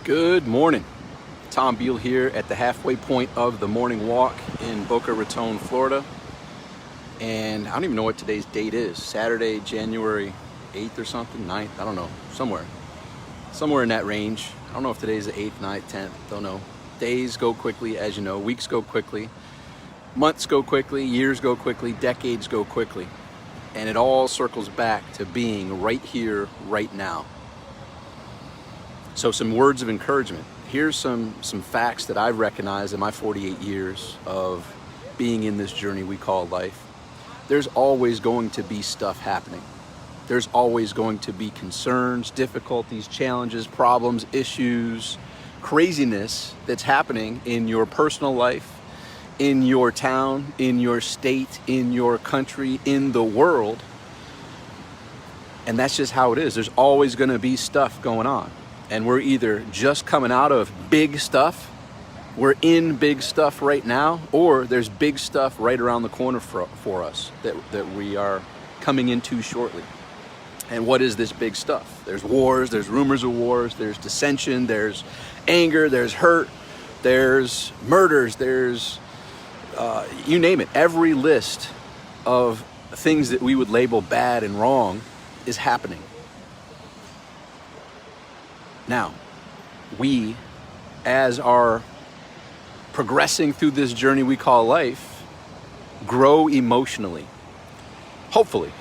Good morning. Tom Beal here at the halfway point of the morning walk in Boca Raton, Florida. And I don't even know what today's date is. Saturday, January 8th or something, 9th, I don't know, somewhere in that range. I don't know if today's the 8th, 9th, 10th, don't know. Days go quickly, as you know, weeks go quickly, months go quickly, years go quickly, decades go quickly. And it all circles back to being right here, right now. So some words of encouragement. Here's some facts that I've recognized in my 48 years of being in this journey we call life. There's always going to be stuff happening. There's always going to be concerns, difficulties, challenges, problems, issues, craziness that's happening in your personal life, in your town, in your state, in your country, in the world. And that's just how it is. There's always going to be stuff going on. And we're either just coming out of big stuff, we're in big stuff right now, or there's big stuff right around the corner for us that we are coming into shortly. And what is this big stuff? There's wars, there's rumors of wars, there's dissension, there's anger, there's hurt, there's murders, there's, you name it. Every list of things that we would label bad and wrong is happening. Now, we, as are progressing through this journey we call life, grow emotionally. Hopefully,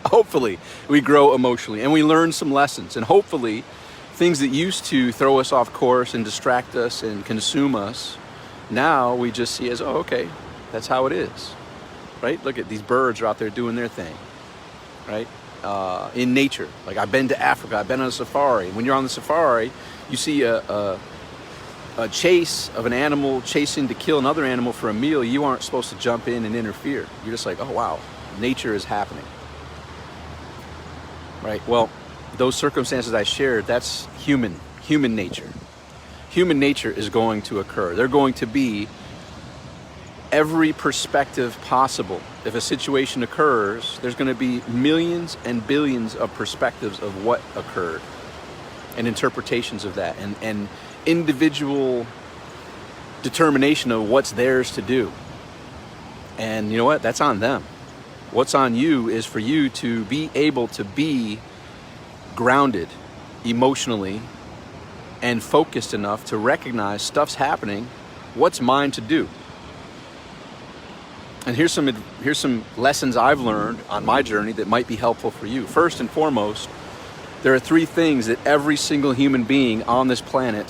hopefully we grow emotionally and we learn some lessons, and hopefully things that used to throw us off course and distract us and consume us, now we just see as, oh, okay, that's how it is, right? Look at these birds are out there doing their thing, right? In nature. Like, I've been to Africa, I've been on a safari. When you're on the safari, you see a chase of an animal chasing to kill another animal for a meal. You aren't supposed to jump in and interfere. You're just like, oh wow, nature is happening. Right? Well, those circumstances I shared, that's human nature. Human nature is going to occur. They're going to be every perspective possible. If a situation occurs, there's going to be millions and billions of perspectives of what occurred and interpretations of that, and individual determination of what's theirs to do. And you know what? That's on them. What's on you is for you to be able to be grounded emotionally and focused enough to recognize stuff's happening. What's mine to do? And here's some lessons I've learned on my journey that might be helpful for you. First and foremost, there are three things that every single human being on this planet,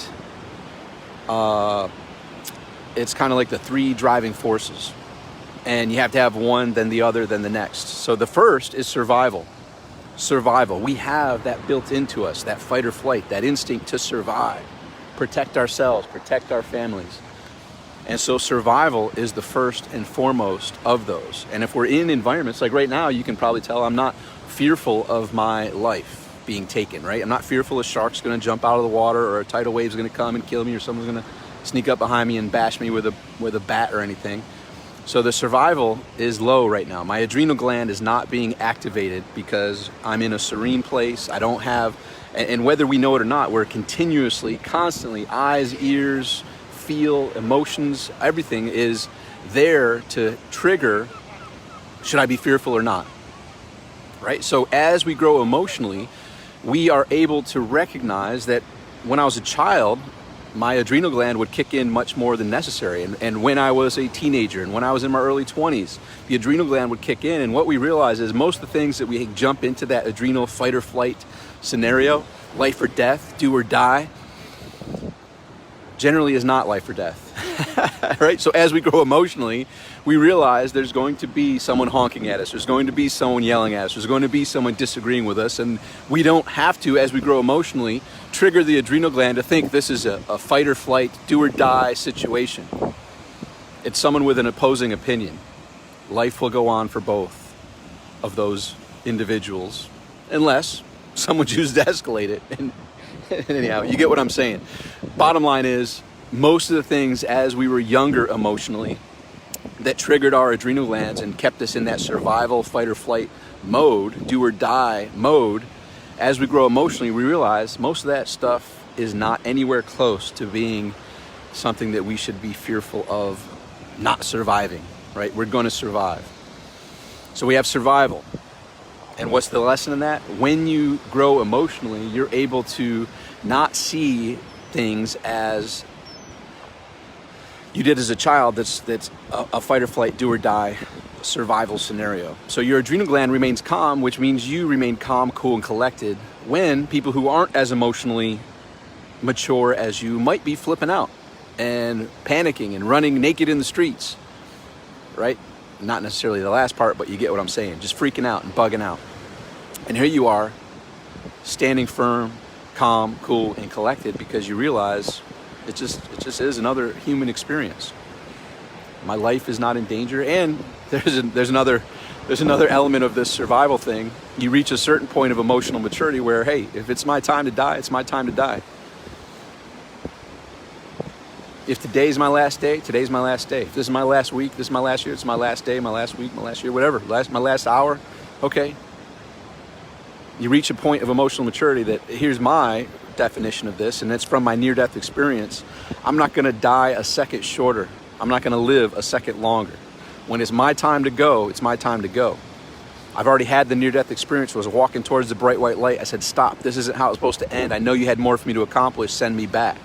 it's kind of like the three driving forces. And you have to have one, then the other, then the next. So the first is survival. Survival. We have that built into us, that fight or flight, that instinct to survive, protect ourselves, protect our families. And so survival is the first and foremost of those. And if we're in environments like right now, you can probably tell I'm not fearful of my life being taken, right? I'm not fearful a shark's going to jump out of the water, or a tidal wave's going to come and kill me, or someone's going to sneak up behind me and bash me with a bat or anything. So the survival is low right now. My adrenal gland is not being activated because I'm in a serene place. I don't have, and whether we know it or not, we're continuously, constantly, eyes, ears, feel, emotions, everything is there to trigger, should I be fearful or not, right? So as we grow emotionally, we are able to recognize that when I was a child, my adrenal gland would kick in much more than necessary. And when I was a teenager and when I was in my early 20s, the adrenal gland would kick in. And what we realize is most of the things that we jump into that adrenal fight or flight scenario, life or death, do or die, generally is not life or death, right? So as we grow emotionally, we realize there's going to be someone honking at us. There's going to be someone yelling at us. There's going to be someone disagreeing with us. And we don't have to, as we grow emotionally, trigger the adrenal gland to think this is a fight or flight, do or die situation. It's someone with an opposing opinion. Life will go on for both of those individuals, unless someone chooses to escalate it. And anyhow, you get what I'm saying. Bottom line is, most of the things as we were younger emotionally that triggered our adrenal glands and kept us in that survival, fight or flight mode, do or die mode, as we grow emotionally, we realize most of that stuff is not anywhere close to being something that we should be fearful of not surviving, right? We're going to survive. So we have survival. And what's the lesson in that? When you grow emotionally, you're able to not see things as you did as a child. That's a fight or flight, do or die survival scenario. So your adrenal gland remains calm, which means you remain calm, cool, and collected when people who aren't as emotionally mature as you might be flipping out and panicking and running naked in the streets, right? Not necessarily the last part, but you get what I'm saying. Just freaking out and bugging out. And here you are, standing firm, calm, cool, and collected because you realize it just is another human experience. My life is not in danger, and there's another element of this survival thing. You reach a certain point of emotional maturity where, hey, if it's my time to die, it's my time to die. If today's my last day, today's my last day. If this is my last week, this is my last year, it's my last day, my last week, my last year, whatever. My last hour, okay. You reach a point of emotional maturity that, here's my definition of this, and it's from my near-death experience. I'm not going to die a second shorter. I'm not going to live a second longer. When it's my time to go, it's my time to go. I've already had the near-death experience. I was walking towards the bright white light. I said, stop. This isn't how it's supposed to end. I know you had more for me to accomplish. Send me back.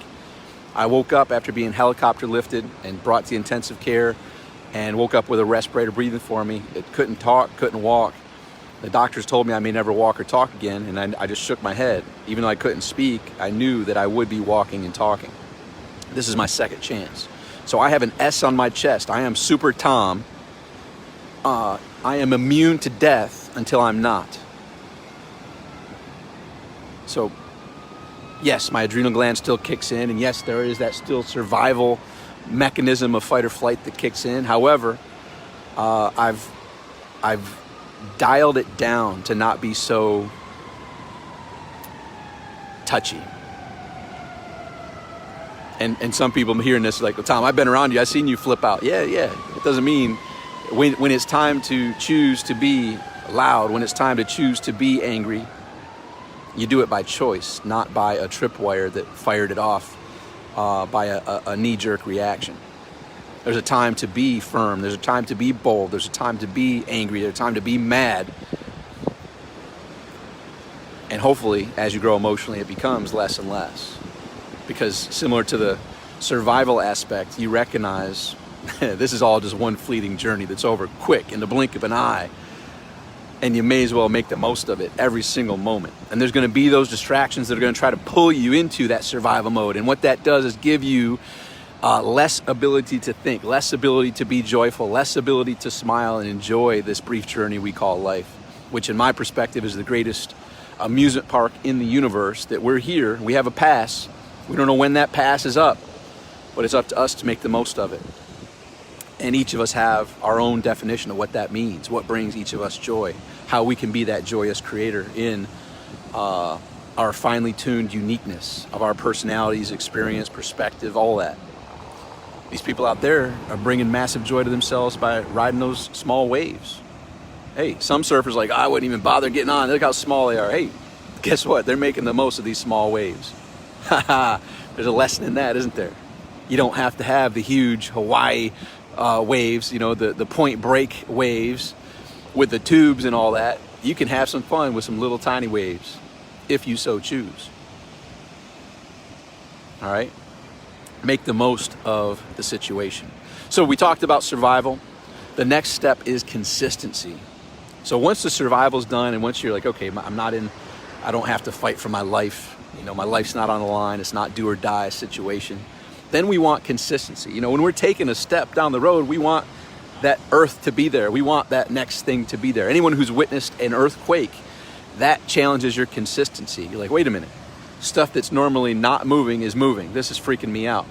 I woke up after being helicopter lifted and brought to intensive care, and woke up with a respirator breathing for me. It couldn't talk, couldn't walk. The doctors told me I may never walk or talk again, and I just shook my head. Even though I couldn't speak, I knew that I would be walking and talking. This is my second chance. So I have an S on my chest. I am Super Tom. I am immune to death until I'm not. So yes, my adrenal gland still kicks in, and yes, there is that still survival mechanism of fight or flight that kicks in. However, I've dialed it down to not be so touchy. And some people hearing this like, well, Tom, I've been around you. I've seen you flip out. Yeah. It doesn't mean when it's time to choose to be loud, when it's time to choose to be angry, you do it by choice, not by a tripwire that fired it off by a knee-jerk reaction. There's a time to be firm. There's a time to be bold. There's a time to be angry. There's a time to be mad. And hopefully, as you grow emotionally, it becomes less and less. Because similar to the survival aspect, you recognize this is all just one fleeting journey that's over quick in the blink of an eye. And you may as well make the most of it every single moment. And there's going to be those distractions that are going to try to pull you into that survival mode. And what that does is give you less ability to think, less ability to be joyful, less ability to smile and enjoy this brief journey we call life, which in my perspective is the greatest amusement park in the universe. That we're here, we have a pass. We don't know when that pass is up, but it's up to us to make the most of it. And each of us have our own definition of what that means, what brings each of us joy, how we can be that joyous creator in our finely tuned uniqueness of our personalities, experience, perspective, all that. These people out there are bringing massive joy to themselves by riding those small waves. Hey, some surfers like, I wouldn't even bother getting on. Look how small they are. Hey, guess what? They're making the most of these small waves. There's a lesson in that, isn't there? You don't have to have the huge Hawaii waves, the Point Break waves with the tubes and all that. You can have some fun with some little tiny waves if you so choose. All right? Make the most of the situation. So we talked about survival. The next step is consistency. So once the survival's done and once you're like, okay, I don't have to fight for my life. My life's not on the line. It's not do or die situation. Then we want consistency. When we're taking a step down the road, we want that earth to be there. We want that next thing to be there. Anyone who's witnessed an earthquake, that challenges your consistency. You're like, wait a minute. Stuff that's normally not moving is moving. This is freaking me out.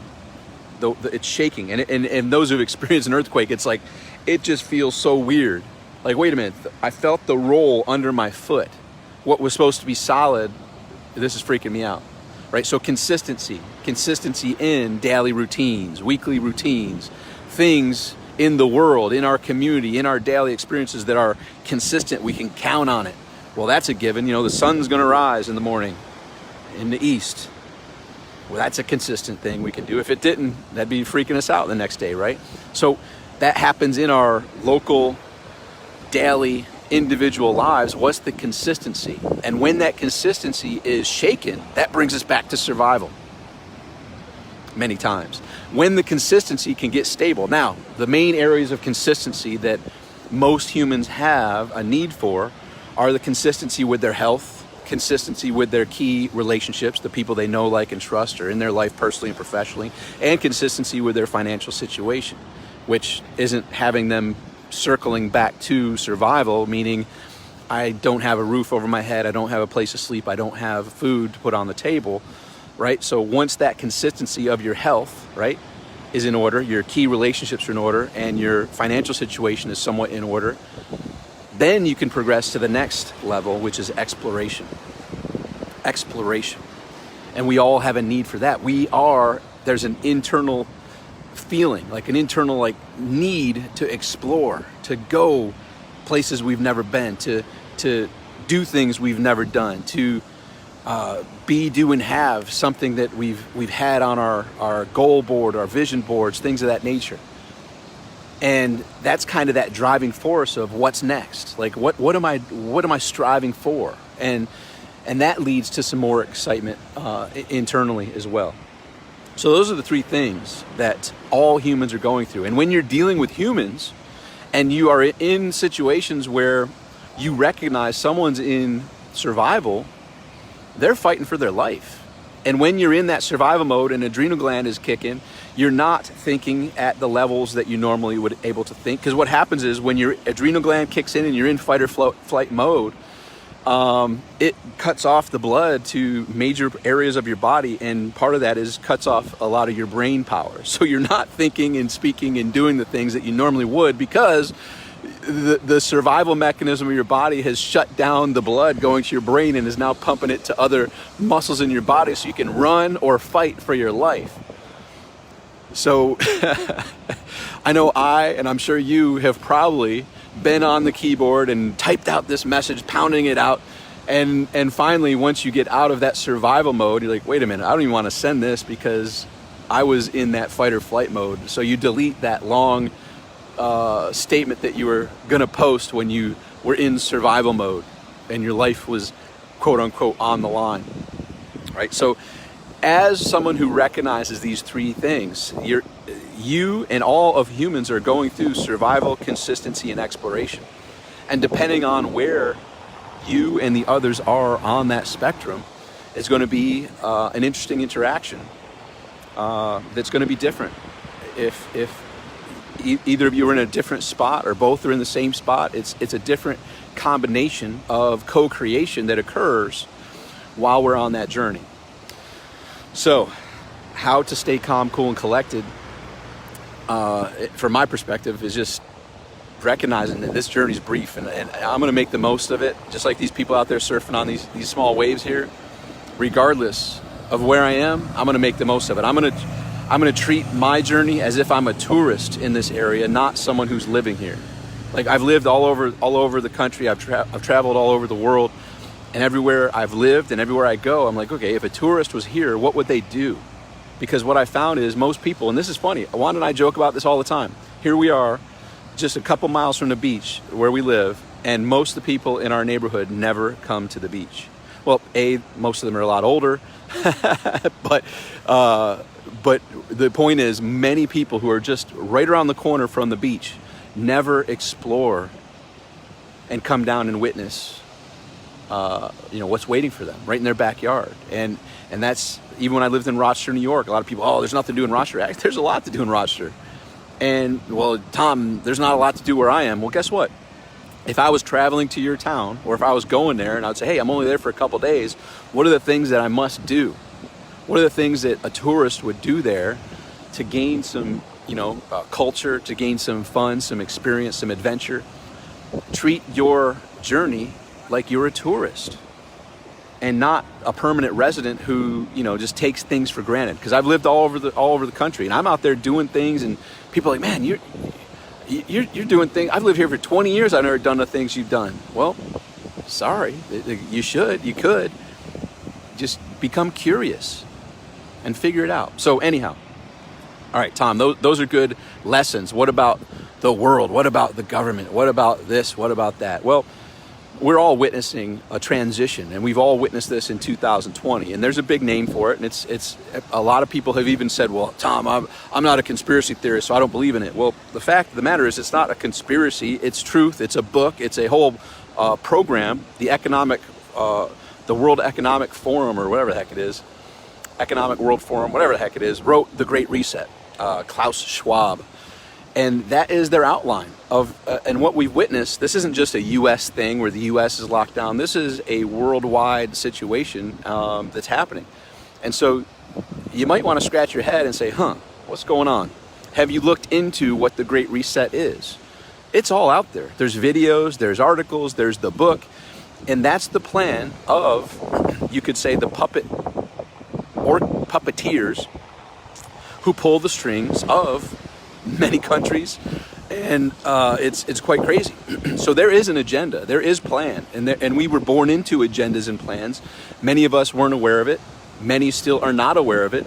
It's shaking. And those who've experienced an earthquake, it's like, it just feels so weird. Like, wait a minute. I felt the roll under my foot. What was supposed to be solid, this is freaking me out. Right? So consistency in daily routines, weekly routines, things in the world, in our community, in our daily experiences that are consistent. We can count on it. Well, that's a given. The sun's going to rise in the morning in the east. Well, that's a consistent thing we can do. If it didn't, that'd be freaking us out the next day, right? So that happens in our local, daily, individual lives. What's the consistency? And when that consistency is shaken, that brings us back to survival many times. When the consistency can get stable. Now, the main areas of consistency that most humans have a need for are the consistency with their health, consistency with their key relationships, the people they know, like, and trust, or in their life personally and professionally, and consistency with their financial situation, which isn't having them circling back to survival, meaning I don't have a roof over my head, I don't have a place to sleep, I don't have food to put on the table, right? So once that consistency of your health, right, is in order, your key relationships are in order, and your financial situation is somewhat in order, then you can progress to the next level, which is exploration. Exploration. And we all have a need for that. There's an internal feeling, like an internal need to explore, to go places we've never been, to do things we've never done, to be, do, and have something that we've had on our goal board, our vision boards, things of that nature. And that's kind of that driving force of what's next. Like what am I striving for? And that leads to some more excitement internally as well. So those are the three things that all humans are going through. And when you're dealing with humans and you are in situations where you recognize someone's in survival, they're fighting for their life. And when you're in that survival mode and adrenal gland is kicking, you're not thinking at the levels that you normally would able to think. Because what happens is when your adrenal gland kicks in and you're in fight or flight mode, it cuts off the blood to major areas of your body, and part of that is cuts off a lot of your brain power. So you're not thinking and speaking and doing the things that you normally would, because the survival mechanism of your body has shut down the blood going to your brain and is now pumping it to other muscles in your body so you can run or fight for your life. So I know and I'm sure you have probably been on the keyboard and typed out this message, pounding it out, and finally once you get out of that survival mode, you're like, wait a minute, I don't even want to send this because I was in that fight or flight mode. So you delete that long statement that you were going to post when you were in survival mode and your life was quote unquote on the line, right? So as someone who recognizes these three things, you and all of humans are going through survival, consistency, and exploration. And depending on where you and the others are on that spectrum, it's going to be an interesting interaction that's going to be different. If either of you are in a different spot or both are in the same spot, it's a different combination of co-creation that occurs while we're on that journey. So, how to stay calm, cool, and collected, from my perspective, is just recognizing that this journey is brief, and I'm going to make the most of it, just like these people out there surfing on these small waves here. Regardless of where I am, I'm going to make the most of it. I'm going to treat my journey as if I'm a tourist in this area, not someone who's living here. Like, I've lived all over the country. I've traveled all over the world, and everywhere I've lived and everywhere I go, I'm like, okay, if a tourist was here, what would they do? Because what I found is most people, and this is funny, Juan and I joke about this all the time. Here we are, just a couple miles from the beach where we live, and most of the people in our neighborhood never come to the beach. Well, most of them are a lot older, but the point is, many people who are just right around the corner from the beach never explore and come down and witness what's waiting for them right in their backyard. And that's, even when I lived in Rochester, New York, a lot of people, there's nothing to do in Rochester. There's a lot to do in Rochester. And, well, Tom, there's not a lot to do where I am. Well, guess what? If I was traveling to your town, or if I was going there and I would say, hey, I'm only there for a couple days, what are the things that I must do? What are the things that a tourist would do there to gain some, culture, to gain some fun, some experience, some adventure? Treat your journey like you're a tourist and not a permanent resident who, just takes things for granted. Because I've lived all over the country, and I'm out there doing things, and people are like, man, you're doing things. I've lived here for 20 years. I've never done the things you've done. Well, sorry, you could just become curious. and figure it out. So anyhow, all right, Tom, those are good lessons. What about the world? What about the government? What about this? What about that? Well, we're all witnessing a transition, and we've all witnessed this in 2020, and there's a big name for it, and it's a lot of people have even said, well, Tom, I'm not a conspiracy theorist, so I don't believe in it. Well, the fact of the matter is it's not a conspiracy, it's truth, it's a book, it's a whole program. The World Economic Forum, or whatever the heck it is, Economic World Forum, whatever the heck it is, wrote The Great Reset, Klaus Schwab. And that is their outline of, and what we've witnessed. This isn't just a U.S. thing where the U.S. is locked down. This is a worldwide situation that's happening. And so you might want to scratch your head and say, what's going on? Have you looked into what the Great Reset is? It's all out there. There's videos, there's articles, there's the book. And that's the plan of, you could say, the puppet or puppeteers who pull the strings of many countries, and it's quite crazy. So there is an agenda, there is plan, and we were born into agendas and plans. Many of us weren't aware of it, many still are not aware of it,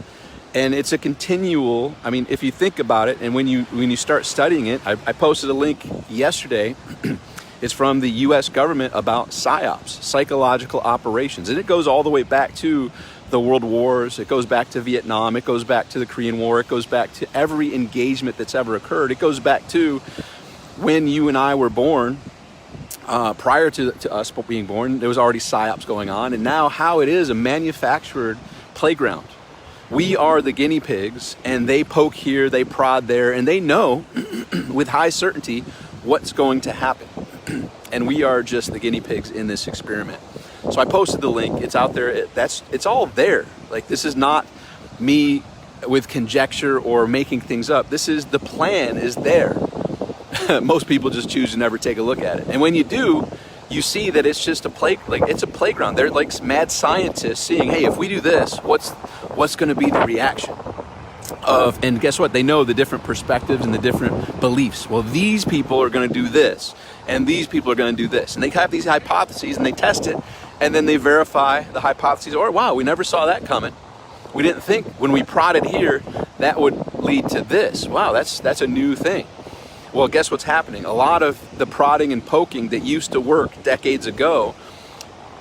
and it's a continual, I mean, if you think about it, and when you start studying it, I posted a link yesterday. It's from the U.S. government about PSYOPs, psychological operations, and it goes all the way back to the world wars, it goes back to Vietnam, it goes back to the Korean War, it goes back to every engagement that's ever occurred. It goes back to when you and I were born, prior to us being born, there was already PSYOPs going on, and now how it is a manufactured playground. We are the guinea pigs, and they poke here, they prod there, and they know with high certainty what's going to happen. And we are just the guinea pigs in this experiment. So I posted the link. It's out there. It's all there. Like, this is not me with conjecture or making things up. This is, the plan is there. Most people just choose to never take a look at it. And when you do, you see that it's just it's a playground. They're like mad scientists seeing, hey, if we do this, what's going to be the reaction of? And guess what? They know the different perspectives and the different beliefs. Well, these people are going to do this, and these people are going to do this, and they have these hypotheses, and they test it. And then they verify the hypotheses, or wow, we never saw that coming. We didn't think when we prodded here that would lead to this. Wow, that's a new thing. Well, guess what's happening? A lot of the prodding and poking that used to work decades ago,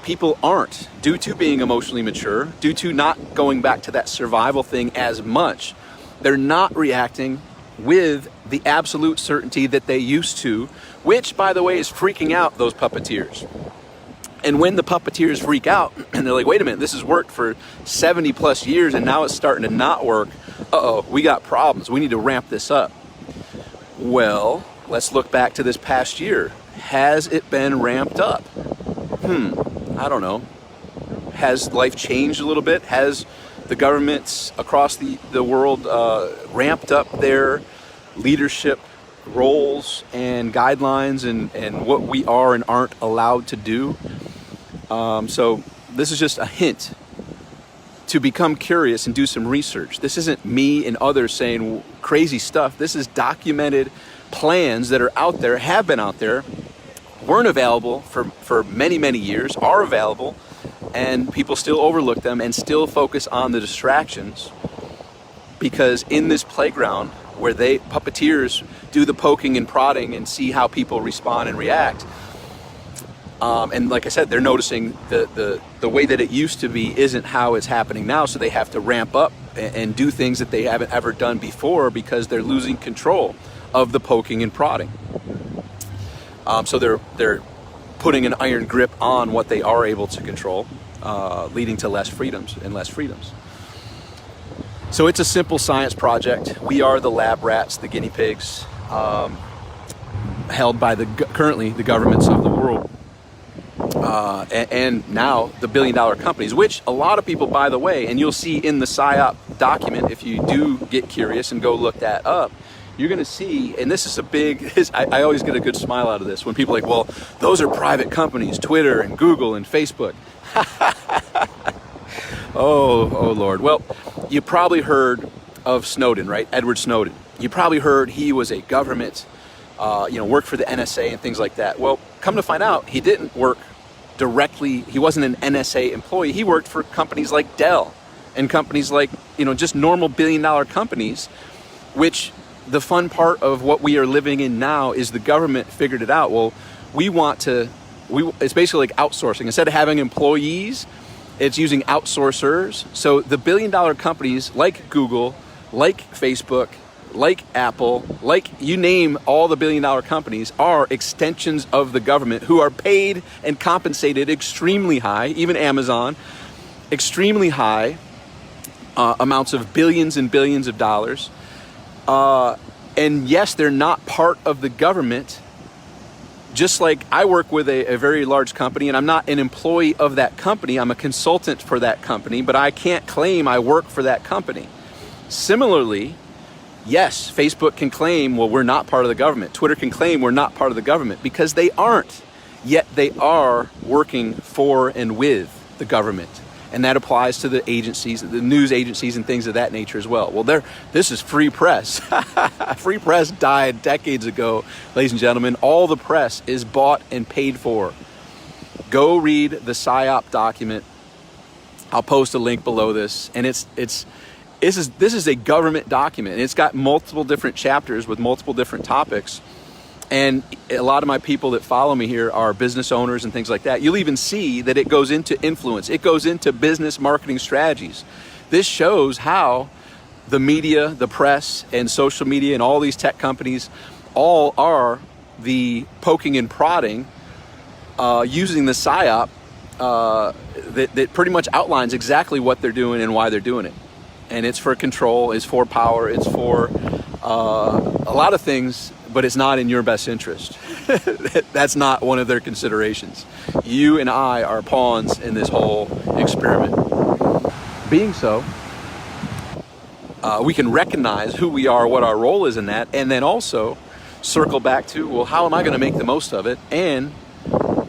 people aren't, due to being emotionally mature, due to not going back to that survival thing as much. They're not reacting with the absolute certainty that they used to, which, by the way, is freaking out those puppeteers. And when the puppeteers freak out and they're like, wait a minute, this has worked for 70 plus years and now it's starting to not work. Uh-oh, we got problems. We need to ramp this up. Well, let's look back to this past year. Has it been ramped up? I don't know. Has life changed a little bit? Has the governments across the world ramped up their leadership roles and guidelines and what we are and aren't allowed to do? So this is just a hint to become curious and do some research. This isn't me and others saying crazy stuff. This is documented plans that are out there, have been out there, weren't available for many, many years, are available, and people still overlook them and still focus on the distractions, because in this playground where puppeteers do the poking and prodding and see how people respond and react, and like I said, they're noticing the way that it used to be isn't how it's happening now, so they have to ramp up and do things that they haven't ever done before because they're losing control of the poking and prodding. So they're putting an iron grip on what they are able to control, leading to less freedoms and less freedoms. So it's a simple science project. We are the lab rats, the guinea pigs, held by currently the governments of the world. And now the billion-dollar companies, which a lot of people, by the way, and you'll see in the PSYOP document, if you do get curious and go look that up, you're going to see, and this is a big, I always get a good smile out of this when people are like, well, those are private companies, Twitter and Google and Facebook. Oh Lord. Well, you probably heard of Snowden, right? Edward Snowden. You probably heard he was a government, worked for the NSA and things like that. Well, come to find out, he didn't work directly. He wasn't an NSA employee. He worked for companies like Dell and companies like, just normal billion-dollar companies, which the fun part of what we are living in now is the government figured it out. Well, it's basically like outsourcing. Instead of having employees, it's using outsourcers. So the billion-dollar companies like Google, like Facebook, like Apple, like you name all the billion-dollar companies are extensions of the government who are paid and compensated extremely high, even Amazon, extremely high amounts of billions and billions of dollars. And yes, they're not part of the government. Just like I work with a very large company and I'm not an employee of that company, I'm a consultant for that company, but I can't claim I work for that company. Similarly, yes, Facebook can claim, well, we're not part of the government. Twitter can claim we're not part of the government because they aren't. Yet they are working for and with the government. And that applies to the agencies, the news agencies and things of that nature as well. Well, this is free press. Free press died decades ago, ladies and gentlemen. All the press is bought and paid for. Go read the PSYOP document. I'll post a link below this. And this is a government document. It's got multiple different chapters with multiple different topics. And a lot of my people that follow me here are business owners and things like that. You'll even see that it goes into influence. It goes into business marketing strategies. This shows how the media, the press, and social media and all these tech companies all are the poking and prodding using the PSYOP that pretty much outlines exactly what they're doing and why they're doing it. And it's for control, it's for power, it's for a lot of things, but it's not in your best interest. That's not one of their considerations. You and I are pawns in this whole experiment. Being so, we can recognize who we are, what our role is in that, and then also circle back to, well, how am I going to make the most of it? And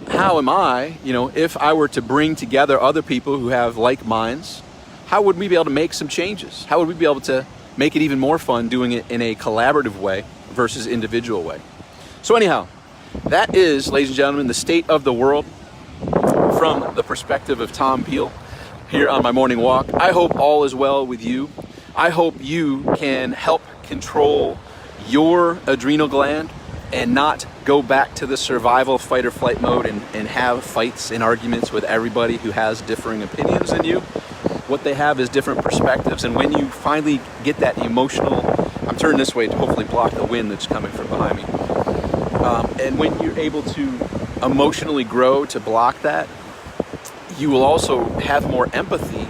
how am I, if I were to bring together other people who have like minds, how would we be able to make some changes? How would we be able to make it even more fun doing it in a collaborative way versus individual way? So anyhow, that is, ladies and gentlemen, the state of the world from the perspective of Tom Beal here on my morning walk. I hope all is well with you. I hope you can help control your adrenal gland and not go back to the survival fight or flight mode and have fights and arguments with everybody who has differing opinions than you. What they have is different perspectives, and when you finally get that emotional, I'm turning this way to hopefully block the wind that's coming from behind me, and when you're able to emotionally grow to block that, you will also have more empathy,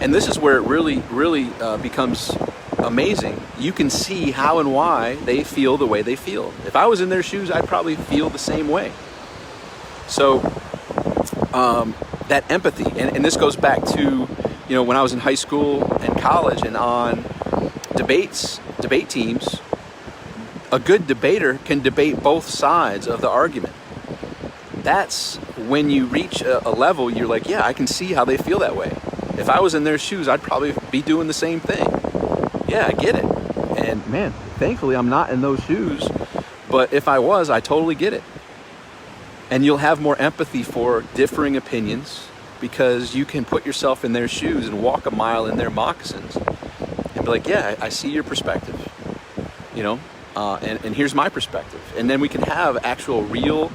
and this is where it really becomes amazing. You can see how and why they feel the way they feel. If I was in their shoes, I'd probably feel the same way. So that empathy, and this goes back to when I was in high school and college and on debate teams, a good debater can debate both sides of the argument. That's when you reach a level, you're like, yeah, I can see how they feel that way. If I was in their shoes, I'd probably be doing the same thing. Yeah, I get it. And man, thankfully I'm not in those shoes, but if I was, I totally get it. And you'll have more empathy for differing opinions because you can put yourself in their shoes and walk a mile in their moccasins and be like, yeah, I see your perspective, and here's my perspective. And then we can have actual real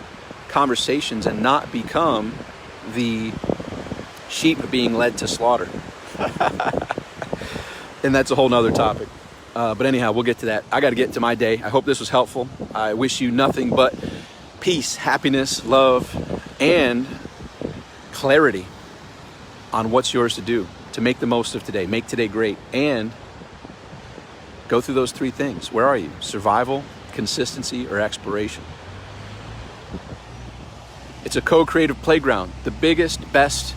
conversations and not become the sheep being led to slaughter. And that's a whole nother topic. But anyhow, we'll get to that. I got to get to my day. I hope this was helpful. I wish you nothing but peace, happiness, love, and clarity on what's yours to do to make the most of today, make today great, and go through those three things. Where are you? Survival, consistency, or exploration? It's a co-creative playground, the biggest, best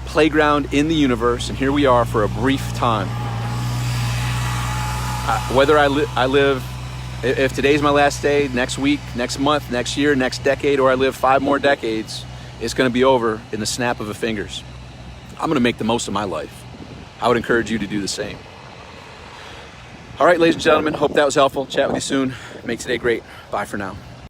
playground in the universe, and here we are for a brief time. Whether I live, if today's my last day, next week, next month, next year, next decade, or I live 5 more decades, it's going to be over in the snap of the fingers. I'm going to make the most of my life. I would encourage you to do the same. All right, ladies and gentlemen, hope that was helpful. Chat with you soon. Make today great. Bye for now.